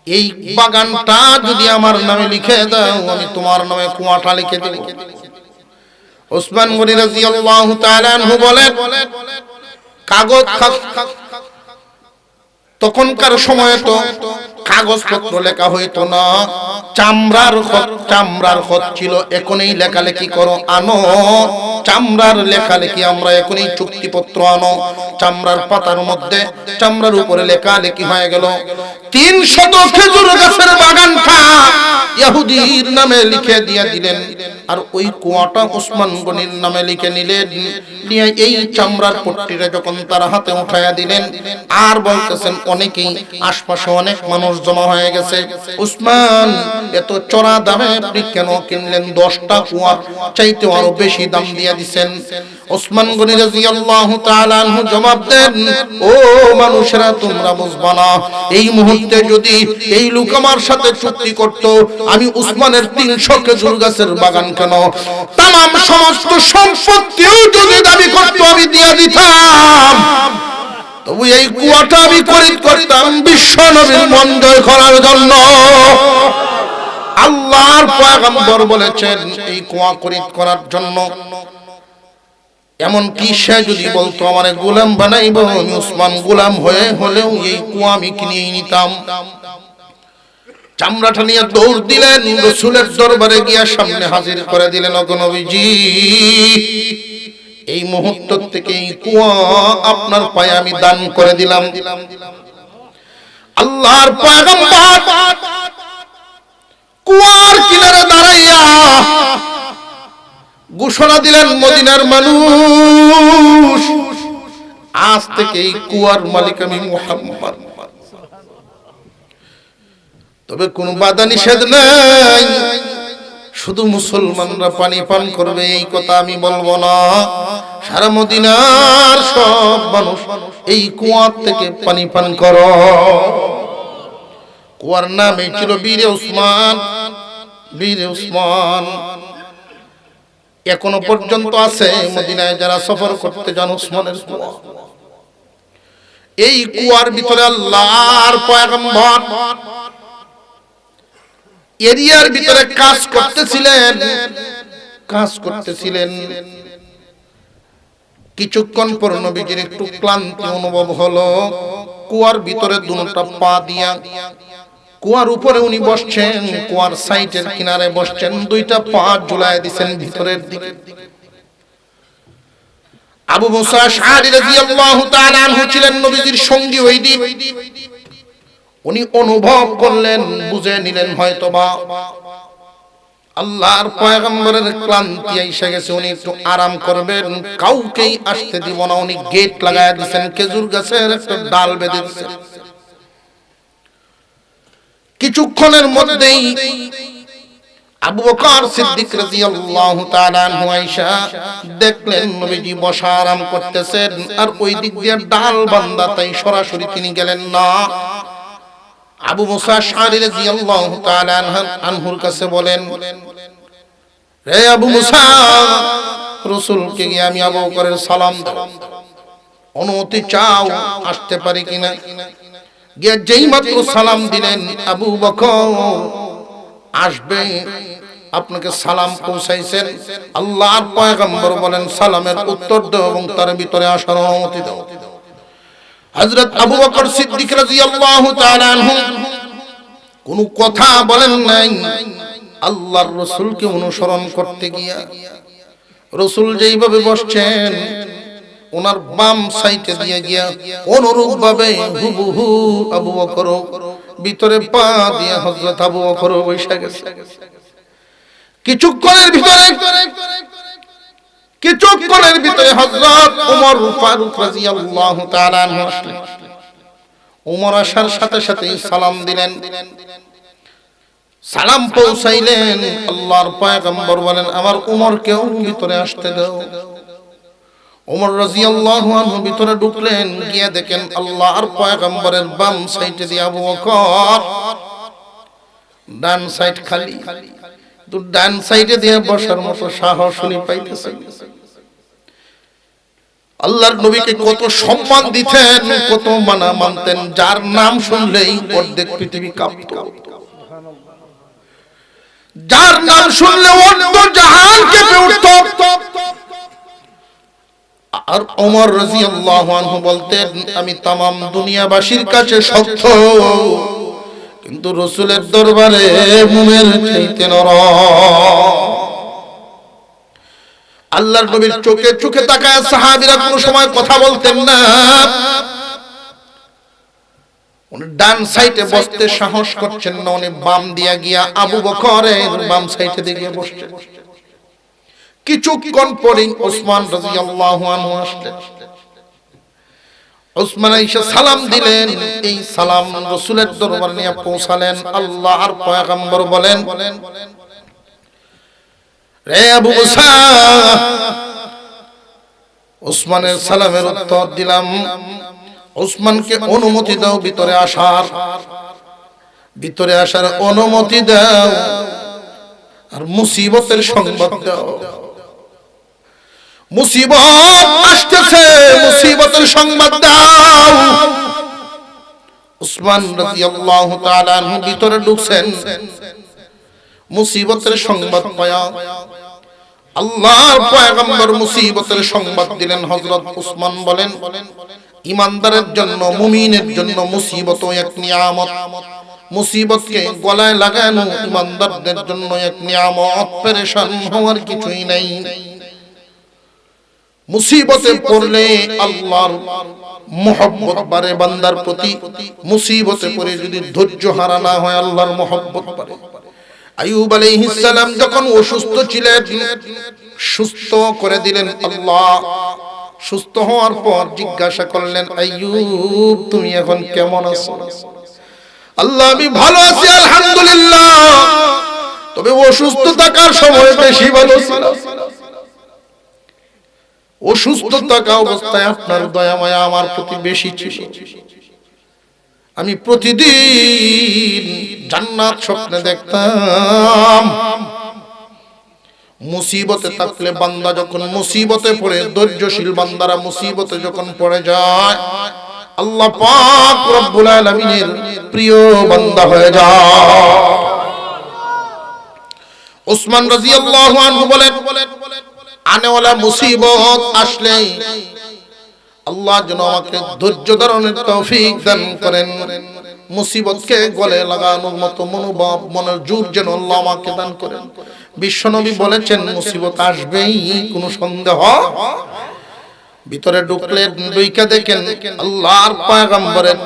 এই বাগানটা যদি আমার নামে লিখে দাও, আমি তোমার নামে কুয়াটা লিখে দেব। উসমান গনি রাদিয়াল্লাহু তাআলা আনহু বলেন, কাগজ, তখনকার সময়ে তো কাগজপত্র লেখা হইতো না, চামড়ার খত ছিল। এখনই লেখালেখি করো, আনো চামড়ার লেখালেখি, আমরা এখনই চুক্তিপত্র আনো। চামড়ার পাতার মধ্যে, চামড়ার উপরে লেখালেখি হয়ে গেল। 300 খেজুর গাছের বাগানটা ইহুদির নামে লিখে দিয়ে দিলেন, আর ওই কুয়াটা উসমান গনির নামে লিখে নিলেন। নিয়ে এই চামড়ার পট্টিটা যখন তার হাতে উঠাইয়া দিলেন, আর বলতেছেন, অনেকেই আশপাশে অনেক মানুষ জমা হয়ে গেছে, উসমান, এত চড়া দামে আপনি কেন কিনলেন? 10টা কুয়ার চাইতে আরো বেশি দাম দিয়ে দিবেন। উসমান গনি রাদিয়াল্লাহু তাআলা আনহু জবাব দেন, ও মানুষেরা, তোমরা বুঝবা না, এই মুহূর্তে যদি এই লোক আমার সাথে চুক্তি করত, আমি উসমানের 300 খেজুর গাছের বাগান কেন, তামাম সমস্ত সম্পত্তিও যদি দাবি করত, আমি দিয়ে দিতাম। তবু এই কুয়াটা আমি খরিদ করতাম বিশ্ব নবীর মন জয় করার জন্য। আল্লাহর পয়গম্বর বলেছেন, এই কুয়া খরিদ করার জন্য। এমন কি সে যদি বলতো আমারে গোলাম বানাইব, আমি উসমান গোলাম হয়ে হলেও এই কুয়া আমি কিনে নিতাম। চামড়াটা নিয়ে দৌড় দিলেন, রাসূলের দরবারে গিয়া সামনে হাজির করে দিলেন, ওগো নবীজি, এই মুহূর্ত থেকে এই কুয়া আপনার পায়ে আমি দান করে দিলাম। আল্লাহর পয়গম্বর কুয়ার কিনারে দাঁড়াইয়া ঘোষণা দিলেন, মদিনার মানুষ, আজ থেকে এই কুয়ার মালিক আমি মুহাম্মদ। তবে কোন বাধা নিষেধ নাই, শুধু মুসলমানরা পানি পান করবে এই কথা আমি বলবো না, সারা মদিনার সব মানুষ এই কুয়া থেকে পানি পান করো। কুয়ার নামই ছিল বীরে উসমান। বীরে উসমান এখনো পর্যন্ত আছে মদিনায়, যারা সফর করতে যান, উসমানের কুয়া। এই কুয়ার ভিতরে আল্লাহর পয়গম্বর এরিয়ার ভিতরে কাজ করতেছিলেন। কিছুক্ষণ পর নবীজির একটু ক্লান্তি অনুভব হলো। কুয়ার ভিতরে দুটো পা দিয়া কুয়ার উপরে উনি বসছেন, কুয়ার সাইডের কিনারে বসছেন, দুইটা পা ঝুলায় দিবেন ভিতরের দিকে। আবু মুসা আশআরী রাদিয়াল্লাহু তাআলা আনহু ছিলেন নবীজির সঙ্গী ওই দিন। উনি অনুভব করলেন, বুঝে নিলেন হয়তোবা আল্লাহর পয়গম্বরের ক্লান্তি এসে গেছে, উনি একটু আরাম করবেন, কাউকেই আসতে দিব না। উনি গেট লাগায় দিয়েছেন, খেজুর গাছের একটা ডাল বেঁধে দিয়েছেন। কিছুক্ষণের মধ্যেই আবু বকর সিদ্দিক রাদিয়াল্লাহু তাআলা আনহু আয়েশা দেখলেন নবীজি বসা আরাম করতেছেন, আর ওই দিক দিয়ে ডাল বান্দা, তাই সরাসরি তিনি গেলেন না। আবু মুসা আশআরী রাদিয়াল্লাহু তাআলা আনহুর কাছে বলেন, হে আবু মুসা, রাসূলকে গিয়ে আমি আবু বকরের সালাম দাও, অনুমতি চাও, আসতে পারি কিনা? গিয়ে যেই মাত্র সালাম দিলেন, আবু বকর আসবে, আপনাকে সালাম পৌঁছাইছেন। আল্লাহর পয়গম্বর বলেন, সালামের উত্তর দাও এবং তার ভিতরে আসার অনুমতি দাও। হযরত আবু বকর সিদ্দিক রাদিয়াল্লাহু তাআলা আনহু কোনো কথা বলেন নাই। আল্লাহর রাসূলকে অনুসরণ করতে গিয়া রাসূল যেইভাবে বসছেন, ওনার বাম সাইডে দিয়ে গিয়া অনুরূপ ভাবে হুবহু আবু বকর ভিতরে পা দিয়ে হযরত আবু বকর বসে গেছে। কিছুক্ষণের ভিতরে হযরত ওমর ফারুক রাদিয়াল্লাহু তাআলা আনহু আসলেন। ওমর আসার সাথে সাথেই সালাম দিলেন, সালাম পৌঁছাইলেন। আল্লাহর পয়গম্বর বলেন, আমার ওমরকেও ভিতরে আসতে দাও। ওমর রাদিয়াল্লাহু আনহু ভিতরে ঢুকলেন, গিয়ে দেখেন আল্লাহর পয়গম্বরের বাম সাইডে দিয়ে আবু বকর, ডান সাইড খালি। তো ডান সাইডে দিয়ে বসার মতো সাহস উনি পাইতেছেন। আল্লাহর নবীকে কত সম্মান দিতেন, কত মানা মানতেন, যার নাম শুনলেই অর্ধেক পৃথিবী কাঁপত, যার নাম শুনলে অর্ধ জাহান কেঁপে উঠত। আর ওমর রাদিয়াল্লাহু আনহু বলতেন, আমি तमाम দুনিয়াবাসীর কাছে শক্ত, কিন্তু রাসূলের দরবারে মুমের চাইতে নরম। আল্লাহর নবীর চোখে চোখে তাকায় সাহাবীরা কোনো সময় কথা বলতেন না। উনি ডান সাইডে বসতে সাহস করছেন না, উনি বাম দিয়া গিয়া আবু বকরের বাম সাইডে দিয়ে গিয়ে বসছেন। কিছুক্ষণ পরেই ওসমান রাদিয়াল্লাহু আনহু আসলেন। ওসমান আয়েশা সালাম দিলেন, এই সালাম রাসূলের দরবারে নিয়ে পৌঁছালেন। আল্লাহর পয়গম্বর বলেন, রে আবু মুসা, ওসমানের সালামের উত্তর দিলাম, ওসমানকে অনুমতি দাও ভিতরে আসার অনুমতি দাও, আর মুসিবতের সংবাদ দাও। মুসিবত আসতেছে, মুসিবতের সংবাদ দাও। ওসমান রাদিয়াল্লাহু তাআলা আনহু ভিতরে ঢুকছেন। মুসিবতের সংবাদ পায়া আল্লাহর পয়গম্বর মুসিবতের সংবাদ দিলেন। হযরত ওসমান বলেন, ঈমানদারের জন্য, মুমিনের জন্য মুসিবত এক নিয়ামত। মুসিবতকে গলায় লাগানো ঈমানদারদের জন্য এক নিয়ামত, পেরেশান হওয়ার কিছুই নাই। মুসিবতে পড়লে আল্লাহর মহব্বত বাড়ে বান্দার প্রতি। মুসিবতে পড়ে যদি ধৈর্য হারা না হয়, আল্লাহর মহব্বত বাড়ে। আইয়ুব আলাইহিস সালাম যখন অসুস্থ ছিলেন, সুস্থ করে দিলেন আল্লাহ। সুস্থ হওয়ার পর জিজ্ঞাসা করলেন, আইয়ুব তুমি এখন কেমন আছো? আল্লাহ, আমি ভালো আছি আলহামদুলিল্লাহ, তবে অসুস্থ থাকার সময় বেশি ভালো ছিলাম। অসুস্থ থাকা অবস্থায় আপনার দয়া মায়া আমার প্রতি বেশি ছিল। আমি প্রতিদিন জান্নাত স্বপ্নে দেখতাম। মুসিবতে থাকলে বান্দা যখন মুসিবতে পড়ে, ধৈর্যশীল বান্দারা মুসিবতে যখন পড়ে যায়, আল্লাহ পাক রব্বুল আলামিনের প্রিয় বান্দা হয়ে যায়। উসমান রাদিয়াল্লাহু আনহু বলেন, আনেওয়ালা মুসিবত আসলে আল্লাহ যেন আমাকে ধৈর্য ধারণের তৌফিক দান করেন, মুসিবতকে গলে লাগানোর মতো মনোভাব, মনের জোর যেন আল্লাহ আমাকে দান করেন। বিশ্বনবী বলেছেন মুসিবত আসবেই, কোনো সন্দেহ। ভিতরে ঢুকলে দুইকা দেখেন আল্লাহর পয়গম্বরের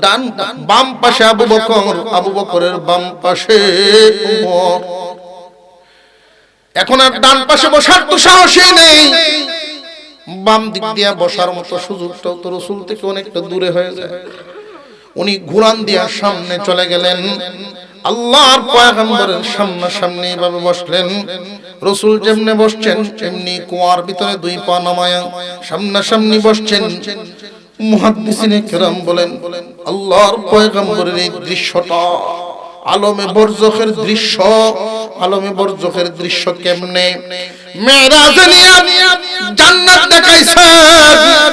ডান বাম পাশে আবু বকর, আবু বকরের বাম পাশে ওমর। এখন আর ডান পাশে বসার তো সাহসই নেই, বাম দিক দিয়ে বসার মতো সুযোগটাও তো রাসূল থেকে অনেকটা দূরে হয়ে যায়। উনি ঘুরান দিয়া সামনে চলে গেলেন, আল্লাহর পয়গম্বরের সামনাসামনি এভাবে বসলেন। রাসূল যেমনে বসছেন এমনি কুয়ার ভিতরে দুই পা নামায়া সামনাসামনি বসছেন। মুহাদ্দিসিনে কেরাম বলেন, আল্লাহর পয়গম্বরের এই দৃশ্যটা আলমে বরজখের দৃশ্য। আলমে বরজখের দৃশ্য কেমনে? মেরাজে নিয়া জান্নাত দেখাইছেন,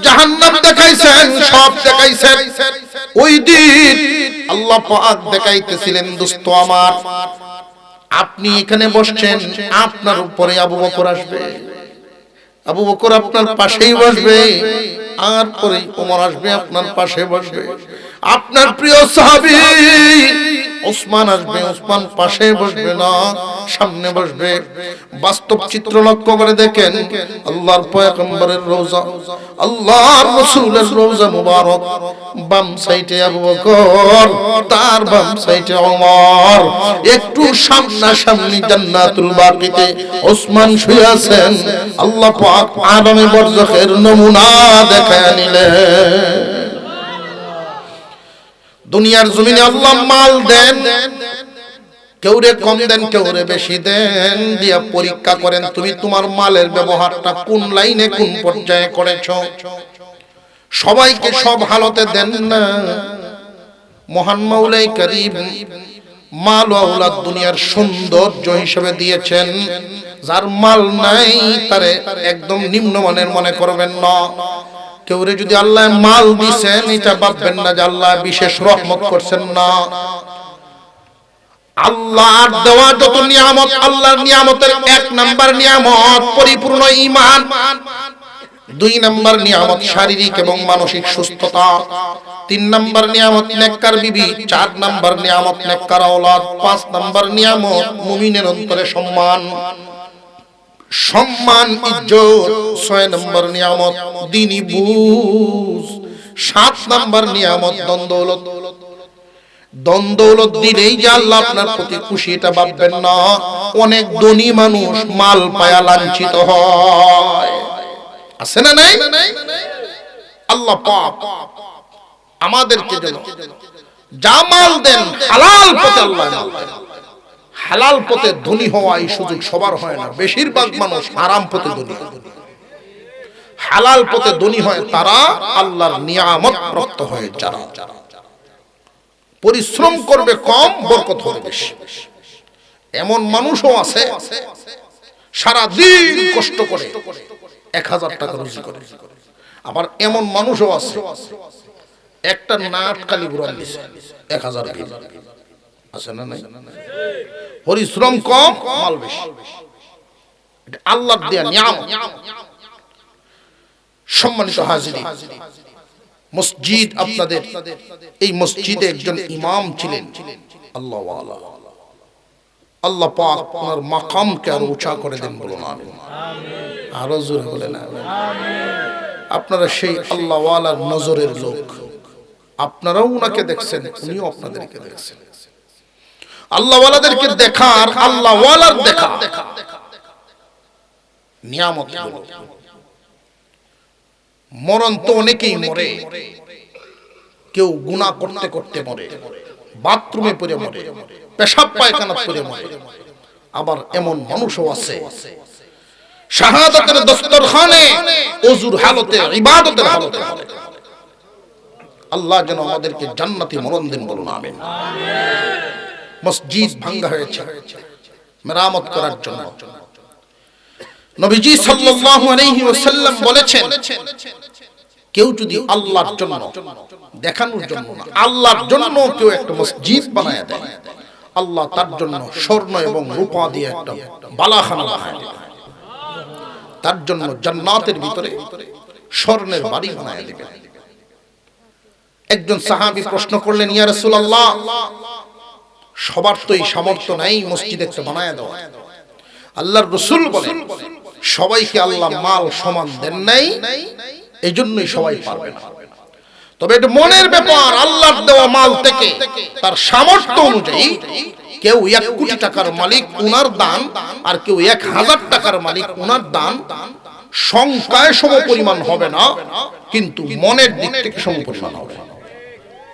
জাহান্নাম দেখাইছেন, সব দেখাইছেন। ওই দিন আল্লাহ পাক দেখাইতেছিলেন, দোস্ত আমার, আপনি এখানে বসছেন, আপনার উপরে আবু বকর আসবে, আবু বকর আপনার পাশেই বসবে, আর পরে ওমর আসবে আপনার পাশে বসবে। আপনার প্রিয় সাহাবী ওসমান আসবে, ওসমান পাশে বসবে না, সামনে বসবে। বাস্তব চিত্র লক্ষ্য করে দেখেন, আল্লাহর পয়গম্বরের রওজা, আল্লাহর রাসূলের রওজা মুবারক, বাম সাইডে আবু বকর, তার বাম সাইডে ওমর। একটু সামনাসামনি জান্নাতুল বাকিতে ওসমান শুয়ে আছেন। আল্লাহ পাক আলমে বরজখের নমুনা দেখায় নিলেন। দুনিয়ার জমিনে আল্লাহ মাল দেন, কেউরে কম দেন, কেউরে বেশি দেন, দিয়া পরীক্ষা করেন তুমি তোমার মালের ব্যবহারটা কোন লাইনে কোন পর্যায়ে করেছো। সবাইকে সব হালতে দেন না। মহান মাওলাই করিম মাল ও আওলাদ দুনিয়ার সৌন্দর্য হিসেবে দিয়েছেন। যার মাল নাই তারে একদম নিম্নমানের মনে করবেন না। কেউরে যদি আল্লাহ মাল দিছেন এটা ভাববেন না যে আল্লাহ বিশেষ রহমত করছেন না। আল্লাহর দেওয়া যত নিয়ামত, আল্লাহর নিয়ামতের এক নাম্বার নিয়ামত পরিপূর্ণ ঈমান, দুই নাম্বার নিয়ামত শারীরিক এবং মানসিক সুস্থতা, তিন নাম্বার নিয়ামত নেককার বিবি, চার নাম্বার নিয়ামত নেককার আওলাদ, পাঁচ নাম্বার নিয়ামত মুমিনের অন্তরে সম্মান, সম্মান ইজ্জত, ছয় নম্বর নিয়ামত দ্বীনি বুঝ, সাত নম্বর নিয়ামত দ্বন্দ্বলত। দ্বন্দ্বলত দিলেই যে আল্লাহ আপনার প্রতি খুশি এটা ভাববেন না। অনেক ধনী মানুষ মাল পায়া লাঞ্ছিত হয়, আছে না নাই? আল্লাহ পাক আমাদেরকে যেন যা মাল দেন হালাল পথে আল্লাহ দেন। হালাল পথে ধনী হওয়া এই সুযোগ সবার হয় না, বেশিরভাগ মানুষ হারাম পথে ধনী। হালাল পথে ধনী হয় তারা, আল্লাহর নিয়ামত প্রাপ্ত হয় যারা। পরিশ্রম করবে কম, বরকত হবে বেশি। এমন মানুষও আছে সারা দিন কষ্ট করে 1000 টাকা রুজি করে। আবার এমন মানুষও আছে একটা নাট কালি ঘুরান দিছে 1000 বিল, আছে না নাই? পরিশ্রম কম, মাল বেশি। এটা আল্লাহর দেয়া নিয়ামত। সম্মানিত হাজিরিন, মসজিদ আপনাদের, এই মসজিদে একজন ইমাম ছিলেন আল্লাহ ওয়ালা। আল্লাহ পাক ওনার মাকামকে আরো উঁচা করে দেন, বলুন আমিন। আরো জোরে বলেন আমিন। আপনারা সেই আল্লাহ ওয়ালার নজরের লোক, আপনারাও উনাকে দেখছেন, উনিও আপনাদেরকে দেখছেন। আল্লাহ ওয়ালাদেরকে দেখার, আল্লাহ ওয়ালার দেখা নিয়ামত। মরণ তো অনেকেই মরে, কেউ গুনাহ করতে করতে মরে, বাথরুমে পড়ে মরে, পেশাব পায়খানা করে মরে। আবার এমন মানুষও আছে শাহাদাতের দস্তরখানে ওযুর হালতে, ইবাদতের হালতে মরে। আল্লাহ যেন আমাদেরকে জান্নাতি মরণ দেন, বলুন আমিন। মসজিদ ভাঙা হয়েছে মেরামত করার জন্য। নবীজি সাল্লাল্লাহু আলাইহি ওয়াসাল্লাম বলেছেন, কেউ যদি আল্লাহর জন্য, দেখানোর জন্য না, আল্লাহর জন্য কেউ একটা মসজিদ বানায় দেয়, আল্লাহ তার জন্য স্বর্ণ এবং রূপা দিয়ে একটা বালাখানা বানায় দিবেন। তার জন্য জান্নাতের ভিতরে স্বর্ণের বাড়ি বানায় দিবেন। একজন সাহাবী প্রশ্ন করলেন, ইয়া রাসূলুল্লাহ, সবার তো এই সামর্থ্য নাই মসজিদ একটা বানায় দেওয়া। আল্লাহর রাসূল বলেন, সবাইকে আল্লাহ মাল সমান দেন নাই, এইজন্যই সবাই পারবে না। তবে এটা মনের ব্যাপার। আল্লাহর দেওয়া মাল থেকে তার সামর্থ্য অনুযায়ী কেউ 1 কোটি টাকার মালিক, উনার দান, আর কেউ 1000 টাকার মালিক, উনার দান সংখ্যায় সমপরিমাণ হবে না, কিন্তু মনের দিক থেকে সমপরিমাণ হবে।